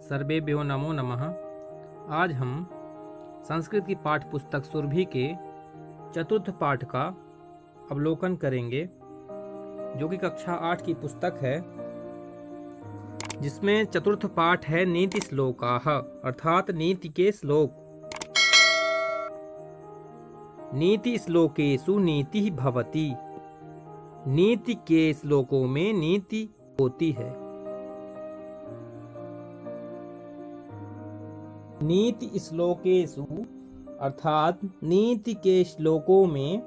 सर्वेभ्यो नमो नमः। आज हम संस्कृत की पाठ्य पुस्तक सुरभि के चतुर्थ पाठ का अवलोकन करेंगे, जो कि कक्षा 8 की पुस्तक है, जिसमें चतुर्थ पाठ है नीति श्लोकाः, अर्थात नीति के श्लोक। नीति श्लोकेषु नीति भवति। नीति के श्लोकों में नीति होती है। नीति श्लोकेषु अर्थात नीति के श्लोकों में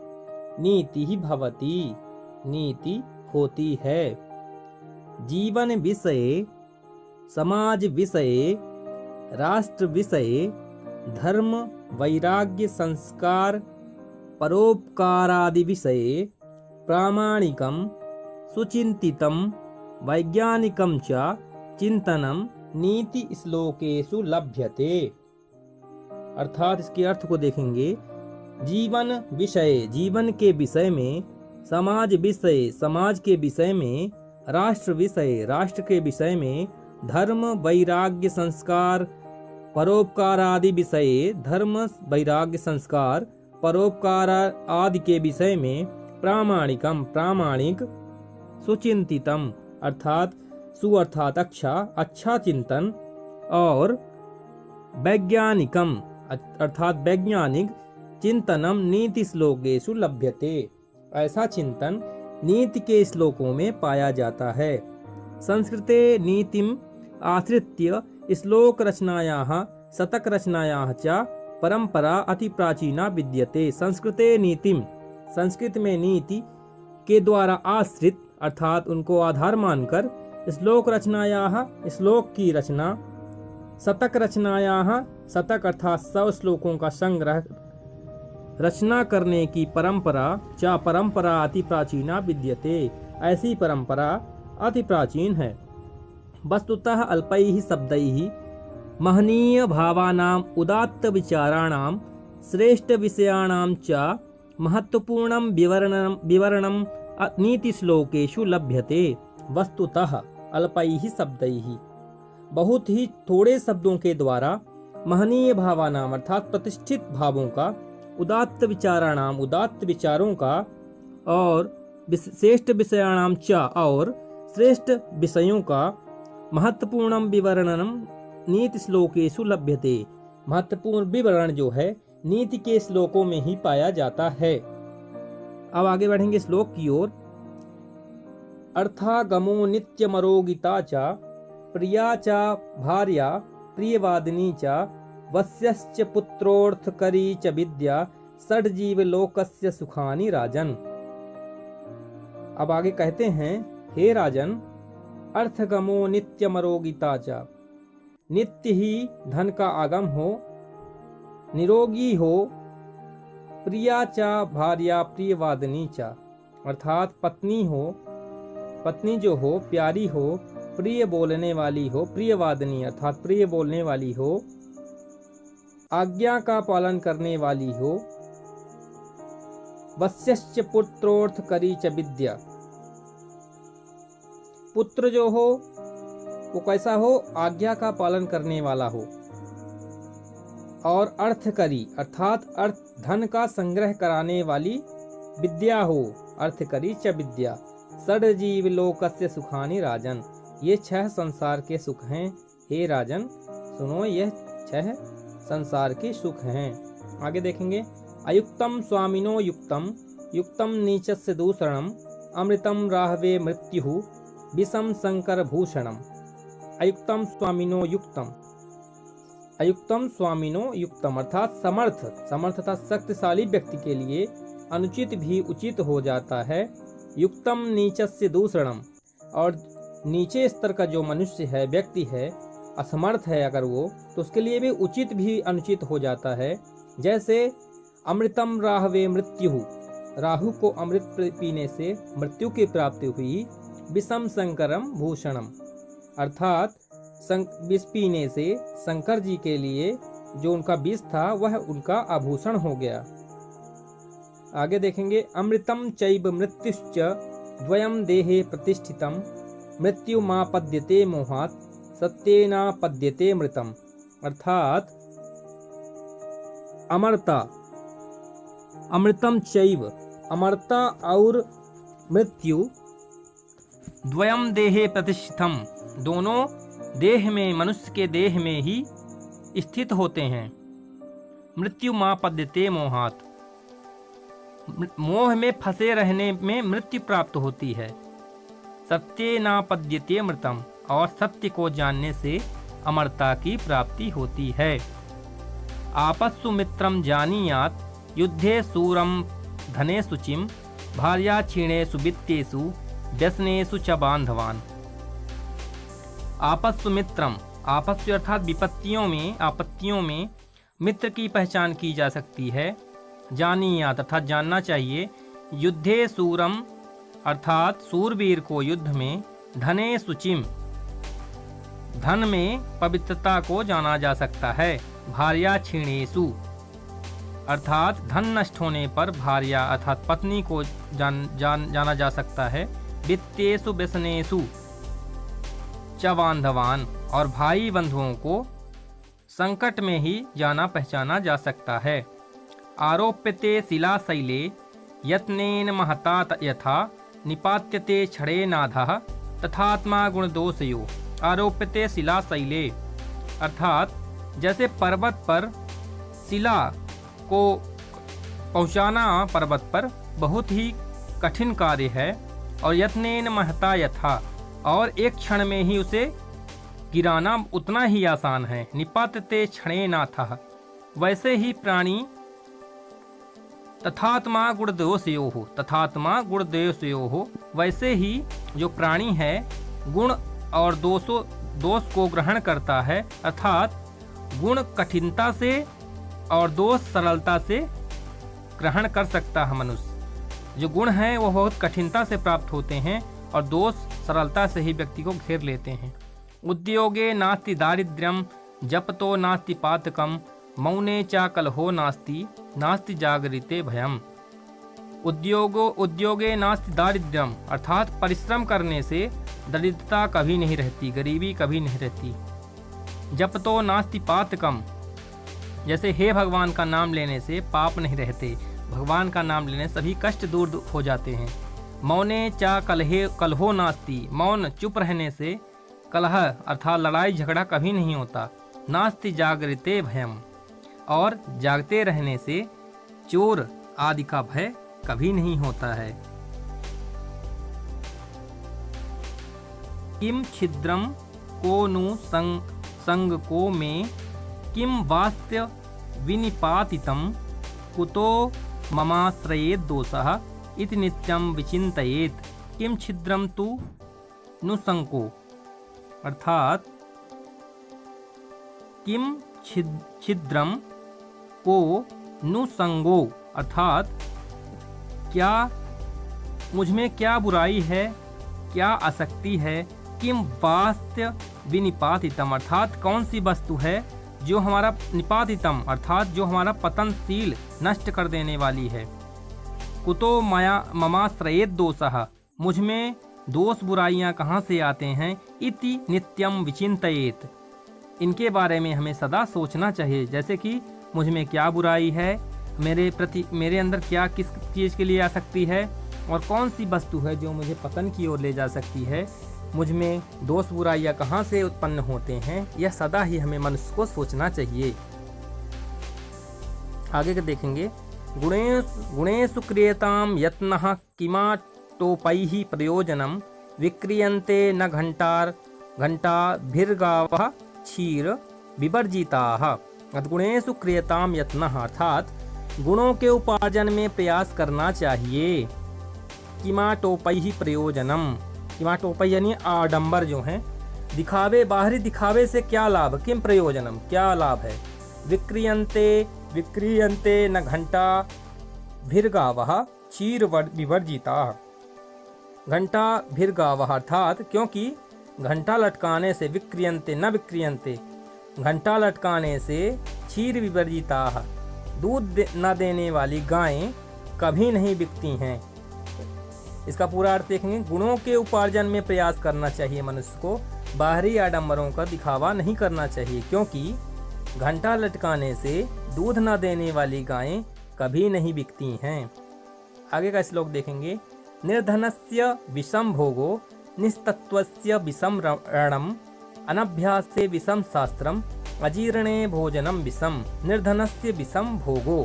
नीति ही भवति, नीति होती है। जीवन विषये, समाज विषये, राष्ट्र विषये, धर्म, वैराग्य, संस्कार, परोपकारादि विषये प्रामाणिकं, सुचिंतितं, वैज्ञानिकं च चिंतनं नीति श्लोकेषु लभ्यते। अर्थात इसके अर्थ को देखेंगे। जीवन विषय, जीवन के विषय में, समाज विषय, समाज के विषय में, राष्ट्र विषय, राष्ट्र के विषय में, धर्म, वैराग्य, संस्कार, परोपकार आदि विषय, धर्म, वैराग्य, संस्कार, परोपकार आदि के विषय में प्रामाणिकम, प्रामाणिक, सुचिंतितम अर्थात सु अर्थात अच्छा, अच्छा चिंतन, और वैज्ञानिकम अर्थात वैज्ञानिक चिंतनम नीति श्लोकेषु लभ्यते। ऐसा चिंतन नीति के श्लोकों में पाया जाता है। संस्कृते नीतिम आश्रित्य श्लोक रचनायाः, शतक रचनायाः च परंपरा अति प्राचीना विद्यते। संस्कृते नीतिम, संस्कृत में नीति के द्वारा आश्रित अर्थात उनको आधार मानकर, श्लोक रचनायाः, श्लोक की रचना, शतक रचनायाः, शतक अर्थात 100 श्लोकों का संग्रह रचना करने की परंपरा, चा परंपरा अति प्राचीना विद्यते, ऐसी परंपरा अति प्राचीन है। वस्तुतः अल्पैः शब्दैः महनीय भावानां, उदात्त विचाराणां, श्रेष्ठ विषयाणां च महत्वपूर्णं विवरणं नीति श्लोकेषु लभ्यते। वस्तुतः अल्पैः शब्दैः, बहुत ही थोड़े शब्दों के द्वारा, महनीय भावानाम अर्थात प्रतिष्ठित भावों का, उदात्त विचाराणाम उदात्त विचारों का, और श्रेष्ठ विषयाणाम च और श्रेष्ठ विषयों का, महत्वपूर्णम विवरणम नीति श्लोकेषु लभ्यते। महत्वपूर्ण विवरण जो है नीति के श्लोकों में ही पाया जाता है। अब आगे बढ़ेंगे श्लोक की ओर। अर्थागमो नित्यमरोगिता च प्रिया च भार्या प्रियवादिनी च वस्यश्च पुत्रोर्थकरी च विद्या षड्जीव लोकस्य सुखानि राजन। अब आगे कहते हैं, हे राजन, अर्थगमो नित्यमरोगिता च, नित्य ही धन का आगम हो, निरोगी हो, प्रिया च भार्या प्रियवादिनी च अर्थात पत्नी हो, पत्नी जो हो प्यारी हो, प्रिय बोलने वाली हो, प्रियवादिनी अर्थात प्रिय बोलने वाली हो, आज्ञा का पालन करने वाली हो, वस्यश्च पुत्रोर्थ करी च विद्या, पुत्र जो हो वो कैसा हो, आज्ञा का पालन करने वाला हो, और अर्थकरी अर्थात अर्थ धन का संग्रह कराने वाली विद्या हो, अर्थकरी च विद्या। षड्जीव लोकस्य सुखानि राजन, ये 6 संसार के सुख हैं। हे राजन सुनो, यह 6 संसार के सुख हैं। आगे देखेंगे। अयुक्तम स्वामिनो युक्तम, युक्तम नीचस्य दूषणम, अमृतम राहवे मृत्युः, विषम शंकर भूषणम। अयुक्तम स्वामिनो युक्तम, अयुक्तम स्वामिनो युक्तम अर्थात समर्थ, समर्थ तथा शक्तिशाली व्यक्ति के लिए अनुचित भी उचित हो जाता है। युक्तम नीचस्य दूषणम, और नीचे स्तर का जो मनुष्य है, व्यक्ति है, असमर्थ है अगर वो, तो उसके लिए भी उचित भी अनुचित हो जाता है। जैसे अमृतम राहवे मृत्युः, राहु को अमृत पीने से मृत्यु की प्राप्ति हुई। विषम शंकरम भूषणम अर्थात विष पीने से शंकर जी के लिए जो उनका विष था वह उनका आभूषण हो गया। आगे देखेंगे। अमृतम चैव मृत्युश्च द्वयम देहे प्रतिष्ठितम, मृत्यु मापद्यते मोहात्, सत्येनापद्यते मृतम, अर्थात अमरता, अमृतम चैव, अमरता और मृत्यु द्वयम देहे प्रतिष्ठितम, दोनों देह में, मनुष्य के देह में ही स्थित होते हैं। मृत्यु मां पद्यते मोहात, मोह में फंसे रहने में मृत्यु प्राप्त होती है। सत्ये ना पद्यते मृतम, और सत्य को जानने से अमरता की प्राप्ति होती है। आपस्सु मित्रम जानीयात, युद्धे सूरम धने शुचिम, भार्या क्षीणेषु वित्तेषु व्यसनेषु च बांधवान। आपस्सु मित्रम, आपस्सु अर्थात विपत्तियों में, आपत्तियों में मित्र की पहचान की जा सकती है। जानीयात अर्थात जानना चाहिए। युद्धे सूरम अर्थात सूरवीर को युद्ध में, धने शुचिम धन में पवित्रता को जाना जा सकता है। भार्या क्षीणेषु अर्थात धन नष्ट होने पर भार्या अर्थात पत्नी को जाना जा सकता है। वित्तेषु व्यसनेषु च बांधवान, और भाई बंधुओं को संकट में ही जाना पहचाना जा सकता है। आरोप्यते शिलाशैले यत्नेन महता यथा, निपात्यते क्षणे नाधः तथात्मा गुणदोषयो। आरोप्यते शिलाशैले अर्थात जैसे पर्वत पर शिला को पहुंचाना पर्वत पर बहुत ही कठिन कार्य है, और यत्नेन महता यथा, और एक क्षण में ही उसे गिराना उतना ही आसान है। निपात्यते क्षणे नाथः, वैसे ही प्राणी तथात्मा गुणदोषयोः, तथात्मा गुणदोषयोः, वैसे ही जो प्राणी है गुण और दोष को ग्रहण करता है, अर्थात गुण कठिनता से और दोष सरलता से ग्रहण कर सकता है मनुष्य। जो गुण हैं वो बहुत कठिनता से प्राप्त होते हैं, और दोष सरलता से ही व्यक्ति को घेर लेते हैं। उद्योगे नास्ति दारिद्र्यम, जपतो नास्ति पातकम, मौने चा कलहो नास्ति, नास्ति जागरिते भयम। उद्योगे नास्ति दारिद्र्यम अर्थात परिश्रम करने से दरिद्रता कभी नहीं रहती, गरीबी कभी नहीं रहती। जपतो नास्ति पातकम, जैसे हे भगवान का नाम लेने से पाप नहीं रहते, भगवान का नाम लेने सभी कष्ट दूर हो जाते हैं। मौने चा कलहो नास्ति, मौन चुप रहने से कलह अर्थात लड़ाई झगड़ा कभी नहीं होता। नास्ति जागृते भयम, और जागते रहने से चोर आदि का भय कभी नहीं होता है। किम छिद्रम को नु संग को में, किम वास्त्य विनिपातितम, कुतो ममाश्रयेत दोषः इति नित्यम विचिन्तयेत। किम छिद्रम तु नुसंको अर्थात किम छिद्रम को नुसंगो अर्थात क्या मुझमें क्या बुराई है, क्या आसक्ति है। किम वास्त्य विनिपातितम अर्थात कौन सी वस्तु है जो हमारा निपातितम अर्थात जो हमारा पतनशील नष्ट कर देने वाली है। कुतो ममाश्रयेत दोषः, मुझमें दोष बुराइयां कहाँ से आते हैं। इति नित्यम विचिन्तयेत, इनके बारे में हमें सदा सोचना चाहिए। जैसे कि मुझमें क्या बुराई है, मेरे अंदर क्या किस चीज़ के लिए आ सकती है, और कौन सी वस्तु है जो मुझे पतन की ओर ले जा सकती है। मुझमें दोष बुराइयां कहाँ से उत्पन्न होते हैं, यह सदा ही हमें मनुष्य को सोचना चाहिए। आगे के देखेंगे। गुणेषु क्रियताम यत्नः किमाटोपैः प्रयोजनम, विक्रियन्ते न घंटाभिर्गावः क्षीर विवर्जिताः। गुणेषु क्रियताम यत्नः अर्थात गुणों के उपार्जन में प्रयास करना चाहिए। किमाटोपैः प्रयोजनम, किमाटोपै यानी आडंबर जो हैं, दिखावे, बाहरी दिखावे से क्या लाभ, किम प्रयोजनम क्या लाभ है। विक्रियन्ते न घंटा भिर्गावः क्षीर विवर्जिता। घंटा भिर्गावः अर्थात क्योंकि घंटा लटकाने से, विक्रियन्ते न विक्रियन्ते घंटा लटकाने से क्षीर विवर्जिता, दूध न देने वाली गायें कभी नहीं बिकती हैं। इसका पूरा अर्थ देखेंगे, गुणों के उपार्जन में प्रयास करना चाहिए मनुष्य को, बाहरी आडंबरों का दिखावा नहीं करना चाहिए, क्योंकि घंटा लटकाने से दूध न देने वाली गायें कभी नहीं बिकती हैं। आगे का श्लोक देखेंगे, निर्धनस्य विषम भोगो निस्तत्वस्य विषम रणम अनभ्यासे विषम शास्त्रम अजीर्णे भोजनम विषम। निर्धनस्य विषम भोगो,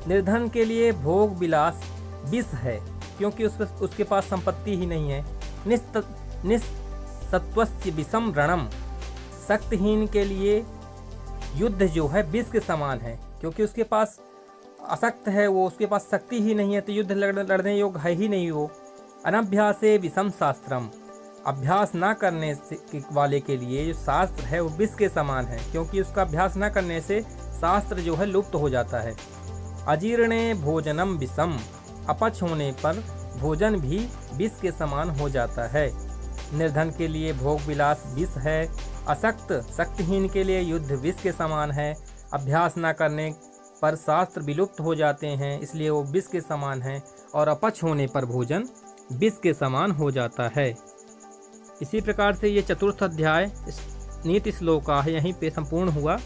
निर्धन के लिए भोग विलास विष है, क्योंकि उसके पास संपत्ति ही नहीं है। निस्सत्वस्य विषम रणम, शक्तिहीन के लिए युद्ध जो है विष के समान है, क्योंकि उसके पास असक्त है, वो उसके पास शक्ति ही नहीं है, तो युद्ध लड़ने योग्य है ही नहीं वो। अनभ्यासे विषम शास्त्रम, अभ्यास ना करने वाले के लिए जो शास्त्र है वो विष के समान है, क्योंकि उसका अभ्यास ना करने से शास्त्र जो है लुप्त हो जाता है। अजीर्णे भोजनम विषम, अपच होने पर भोजन भी विष के समान हो जाता है। निर्धन के लिए भोग विलास विष है, अशक्त शक्तिहीन के लिए युद्ध विष के समान है, अभ्यास न करने पर शास्त्र विलुप्त हो जाते हैं, इसलिए वो विष के समान है, और अपच होने पर भोजन विष के समान हो जाता है। इसी प्रकार से ये चतुर्थ अध्याय नीति श्लोक का है यहीं पे संपूर्ण हुआ।